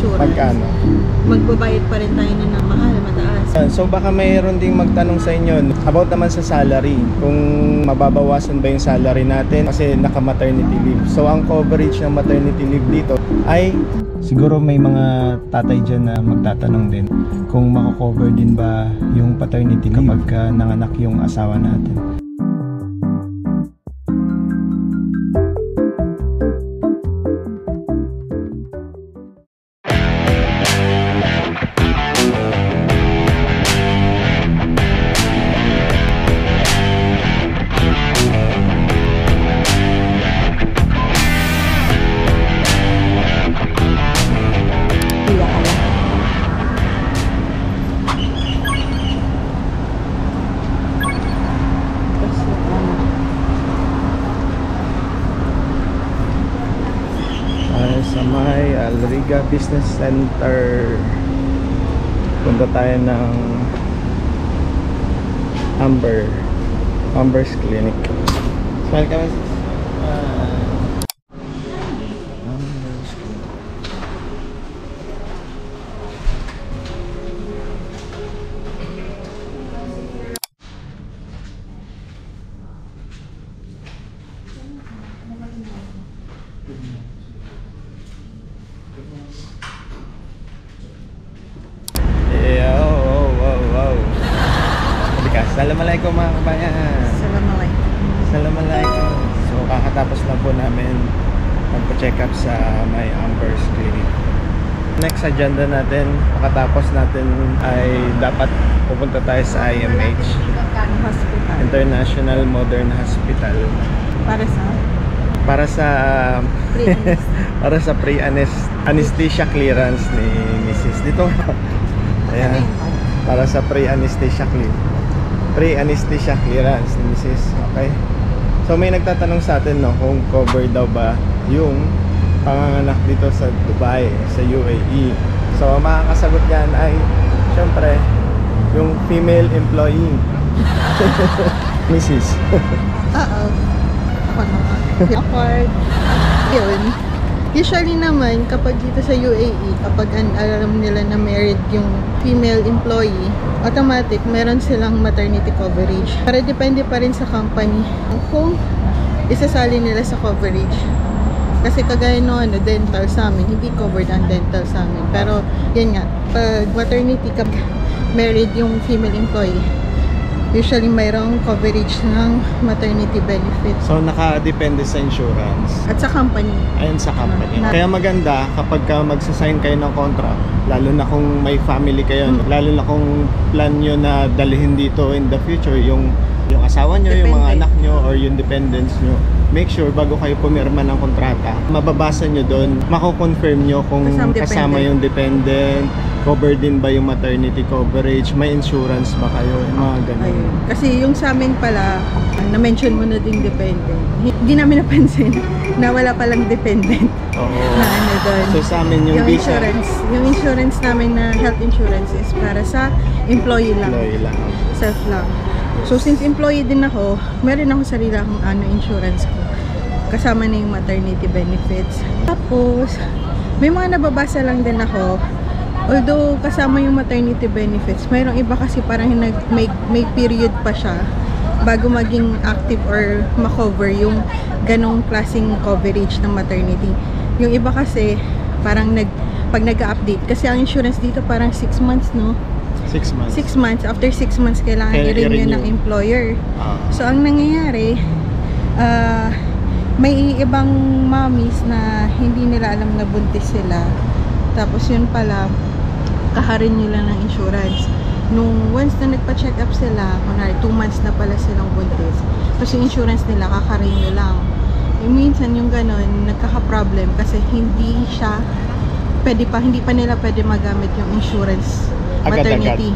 insurance. Magkano? Magbabayad pa rin tayo na mahal, mataas. So baka mayroon ding magtanong sa inyo about naman sa salary, kung mababawasan ba yung salary natin kasi naka-maternity leave. So ang coverage ng maternity leave dito ay, siguro may mga tatay dyan na magtatanong din kung mako-cover din ba yung paternity leave kapag nanganak yung asawa natin. Sa may Alriga Business Center, punta tayo ng Amber's Clinic. Smile ka ba? Amber's Clinic. Assalamualaikum mga kabayan. Assalamualaikum. Assalamualaikum. So kakatapos lang po namin magpa-check up sa may Amber's Clinic. Next agenda natin, pakatapos natin ay dapat pupunta tayo sa IMH, Hospital. International Modern Hospital. Para sa Para sa pre-anesthesia clearance ni Mrs. Dito. Ayan. Para sa pre-anesthesia clearance ni Mrs. Okay. So may nagtatanong sa atin kung cover daw ba yung panganganak dito sa Dubai, sa UAE. So ang makakasagot diyan ay syempre yung female employee. Mrs. Oo. Ako naman. Awkward. Yun. Usually naman, kapag dito sa UAE, kapag alam nila na married yung female employee, automatic, meron silang maternity coverage. Pero depende pa rin sa company kung isasali nila sa coverage. Kasi kagaya no, dental sa amin, hindi covered ang dental sa amin. Pero, yan nga, pag maternity, kapag married yung female employee, usually mayroong coverage ng maternity benefits. So nakadepende sa insurance at sa company. Ayun, sa company. Kaya maganda kapag magsasign kayo ng contract, lalo na kung may family kayo, lalo na kung plan nyo na dalhin dito in the future yung asawa nyo, yung mga anak nyo, or yung dependents nyo. Make sure bago kayo pumirma ng kontrata, mababasa nyo doon, mako-confirm nyo kung kasama yung dependent, cover din ba yung maternity coverage, may insurance ba kayo, yung mga ganun. Ayun. Kasi yung sa amin pala, na-mention mo na din dependent. Hindi namin napansin na wala palang dependent. Oo. Na ano doon. So sa amin yung visa, yung insurance namin na health insurance is para sa employee lang. Self lang. So since employee din ako, meron ako sarili akong insurance ko. Kasama na yung maternity benefits. Tapos, may mga nababasa lang din ako. Although kasama yung maternity benefits, mayroong iba kasi parang may period pa siya bago maging active or makover yung ganong klaseng coverage ng maternity. Yung iba kasi parang pag nag-update, kasi ang insurance dito parang 6 months, no? 6 months. 6 months. After 6 months, kailangan i-renew ng employer. So, ang nangyayari, may ibang mommies na hindi nila alam na buntis sila. Tapos yun pala, kaka-renew lang ng insurance. Nung once na nagpa-check up sila, kunwari 2 months na pala silang buntis, tapos yung insurance nila kaka-renew lang. Minsan yung ganon, nagkaka-problem kasi hindi pa nila pwede magamit yung insurance maternity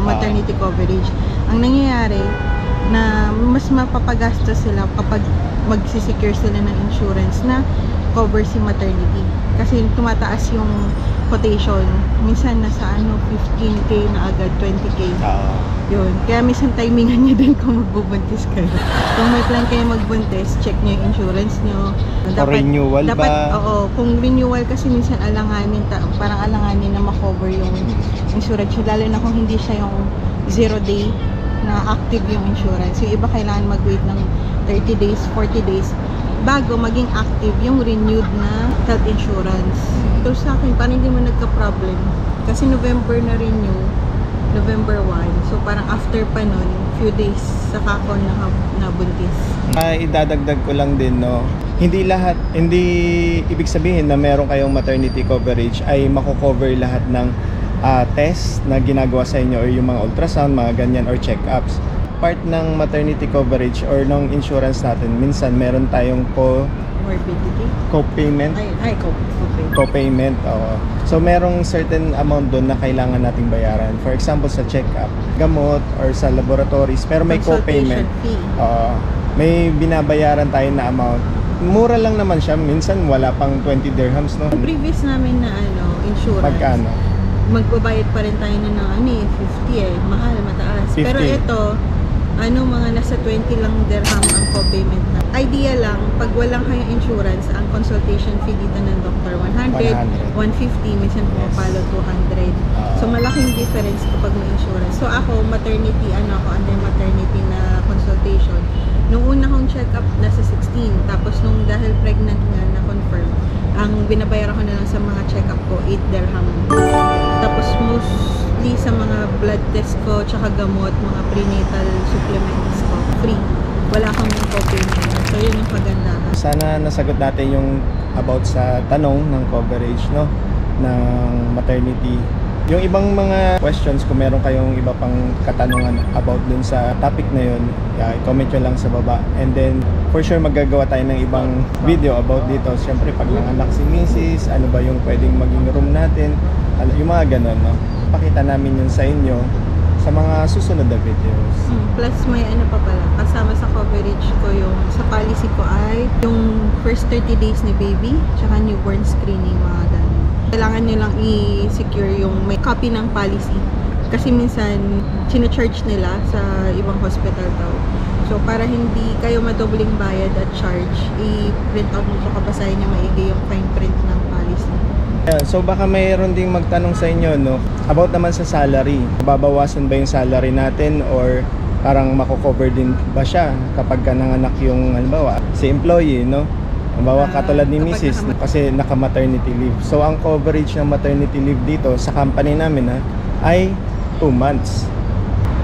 maternity coverage. Ang nangyayari na mas mapapagastos sila kapag magsisecure sila ng insurance na cover si maternity, kasi tumataas yung quotation. Minsan nasa 15K na agad, 20K. Yun. Kaya minsan timingan nyo din kung magbubuntis kayo. Kung may plan kayo magbuntis, check nyo yung insurance nyo. Renewal dapat, ba? Oo. Kung renewal kasi minsan alanganin, parang alanganin na makover yung insurance. Lalo na kung hindi siya yung 0 day na active yung insurance. Yung iba kailangan mag-wait ng 30 days, 40 days bago maging active yung renewed na health insurance. So sa akin, parang hindi mo nagka-problem. Kasi November na renew, November 1. So parang after pa nun, few days saka ako nabuntis. Idadagdag ko lang din, no, hindi ibig sabihin na meron kayong maternity coverage ay mako-cover lahat ng test na ginagawa sa inyo or yung mga ultrasound, mga ganyan, or check-ups. Part ng maternity coverage or ng insurance natin, minsan meron tayong morbidity? Co-payment. Co-payment. Co-payment, oo. So merong certain amount doon na kailangan nating bayaran. For example, sa check-up, gamot, or sa laboratories, pero may co-payment. May binabayaran tayo na amount. Mura lang naman siya, minsan wala pang 20 dirhams, no? Yung previous namin na insurance. Magkano? Magbabayad pa rin tayo na ng 50 mahal, mataas. 50. Pero ito, mga nasa 20 lang dirham ang co-payment na. Idea lang, pag walang kayong insurance, ang consultation fee dito ng doctor 100, 150, minsan pumapalo 200. So malaking difference kapag may insurance. So ako, maternity, under maternity na consultation. Nung una kong check-up, nasa 16. Tapos nung dahil pregnant nga na confirm, ang binabayaran ko na lang sa mga check-up ko, 8 dirham. Tapos mostly sa mga blood test ko, tsaka gamot, mga prenatal supplements ko, free. Wala kang co-payment. So yun yung kagandahan. Sana nasagot natin yung about sa tanong ng coverage, no, ng maternity. Yung ibang mga questions, kung meron kayong iba pang katanungan about dun sa topic na yun, comment nyo lang sa baba. And then, for sure magagawa tayo ng ibang video about dito. Siyempre, pag nanganak si Mrs., ano ba yung pwedeng maging room natin, yung mga ganun, no? Pakita namin yun sa inyo sa mga susunod na videos. Plus, may pa pala, kasama sa coverage ko yung, sa policy ko ay yung first 30 days ni baby, tsaka newborn screening, mga ganun. Kailangan nyo lang i-secure yung may copy ng policy. Kasi minsan, sina-charge nila sa ibang hospital daw. So, para hindi kayo madobling bayad at charge, i-print out mo ito, kabasahin nyo maigi yung fine print ng policy. Yeah, so, baka mayroon ding magtanong sa inyo, no, about naman sa salary. Babawasan ba yung salary natin or parang mako-cover din ba siya kapag nanganak yung, halimbawa, si employee, no? Halimbawa, katulad ni Mrs. kasi naka-maternity leave. So, ang coverage ng maternity leave dito sa company namin ay 2 months.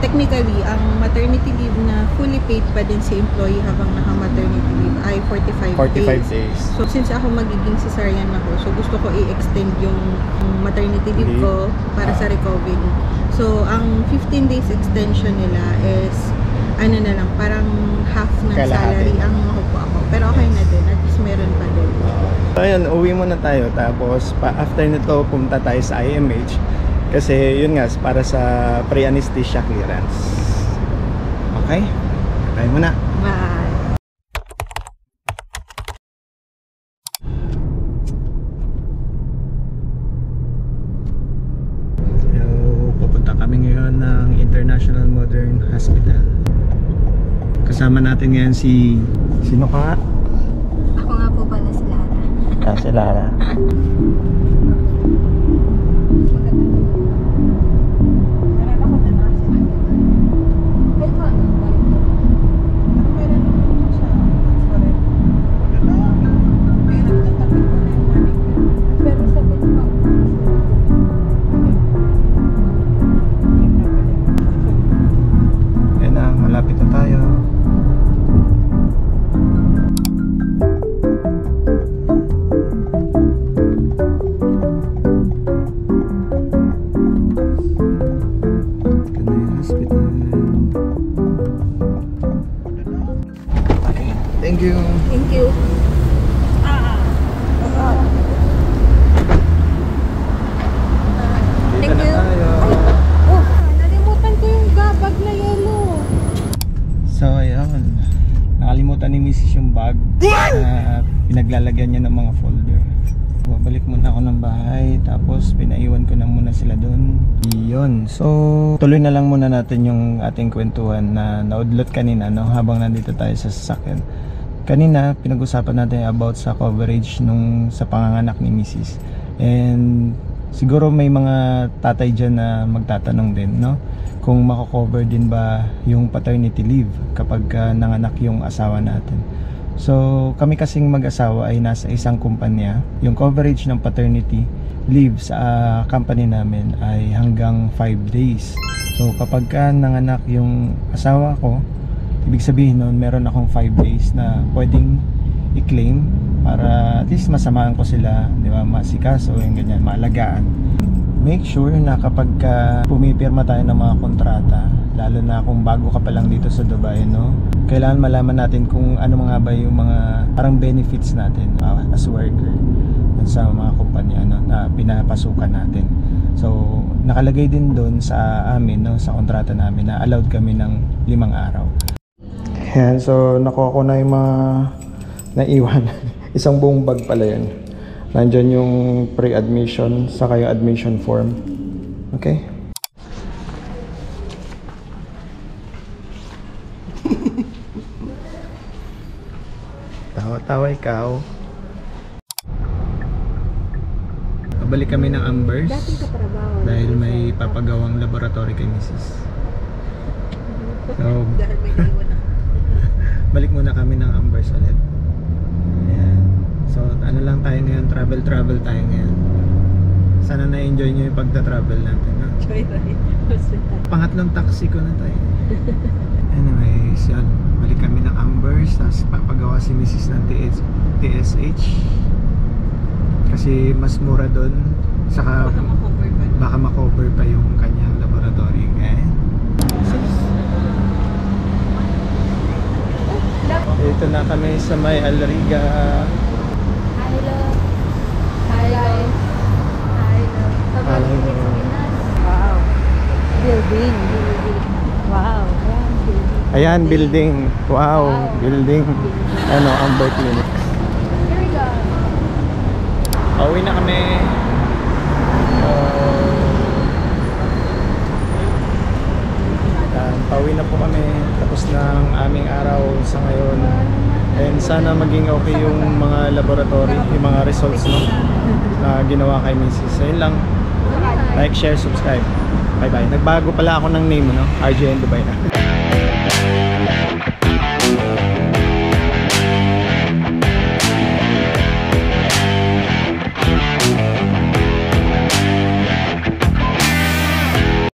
Technically, ang maternity leave na fully paid pa din si employee habang naka-maternity leave ay 45 days. So, since ako magiging cesarean ako, so gusto ko i-extend yung maternity leave ko para sa recovery. So, ang 15 days extension nila is na lang, parang half ng salary ang makukuha ko. Pero okay na din, at least meron pa din. So ayun, uwi muna tayo. Tapos after nito, pumunta tayo sa IMH. Kasi yun nga, para sa pre-anesthesia clearance. Okay? Tayo muna. Bye! So, pupunta kami ngayon ng International Modern Hospital. Kasama natin ngayon si... Sino ka nga? Ako nga po pala si Lara. Si Lara. Ayan na, malapit na tayo. Thank you. Thank you. Dito na tayo. Oh, nalimutan ko yung bag na yellow. So ayun, nakalimutan ni Mrs. yung bag na pinaglalagyan niya ng mga folder. Babalik muna ako ng bahay, tapos pinaiwan ko na muna sila doon. Yun. So, tuloy na lang muna natin yung ating kwentuhan na naudlot kanina, no? Habang nandito tayo sa sasakyan. Kanina, pinag-usapan natin about sa coverage nung sa panganganak ni Mrs. And siguro may mga tatay dyan na magtatanong din, no? Kung mako-cover din ba yung paternity leave kapag nanganak yung asawa natin. So kami kasing mag-asawa ay nasa isang kumpanya. Yung coverage ng paternity leave sa company namin ay hanggang 5 days. So kapag nanganak yung asawa ko, ibig sabihin nun meron akong 5 days na pwedeng i-claim para at least masamaan ko sila, di ba, masikaso, yung ganyan, maalagaan. Make sure na kapag pumipirma tayo ng mga kontrata, lalo na kung bago ka pa lang dito sa Dubai, no, kailangan malaman natin kung ano mga ba yung mga parang benefits natin as worker sa mga kumpanya, no, na pinapasukan natin. So nakalagay din doon sa amin, no, sa kontrata namin na allowed kami ng 5 araw. Ayan, so nakuha ko na yung mga naiwan. Isang buong bag pala yun. Nandyan yung pre-admission saka yung admission form. Okay? Tawa-tawa ikaw. Pabalik kami ng Ambers dahil may papagawang laboratory kay Mrs. So, balik muna kami ng Ambers ulit. Ayan. So ano lang tayo ngayon, travel tayo ngayon. Sana na-enjoy nyo yung pagta-travel natin, no? Enjoy tayo. Pangatlong taxi ko na tayo. Anyways, yun, balik kami ng Ambers, tapos papagawa si Mrs. ng TSH kasi mas mura doon, saka baka makover pa yung kanyang laboratory. Okay? Dito na kami sa may Alriga. Hello. Hello. Hello. Wow. Building. Wow. Ayan, building. Wow, building. Ano, Amber Clinic. Here we go. Pauwi na kami. Pauwi na po kami. Tapos na ang aming araw sa ngayon. And sana maging okay yung mga laboratory, yung mga results, no, na ginawa kay Mrs. So yun lang. Like, share, subscribe. Bye bye. Nagbago pala ako ng name, no? RJN Dubai na.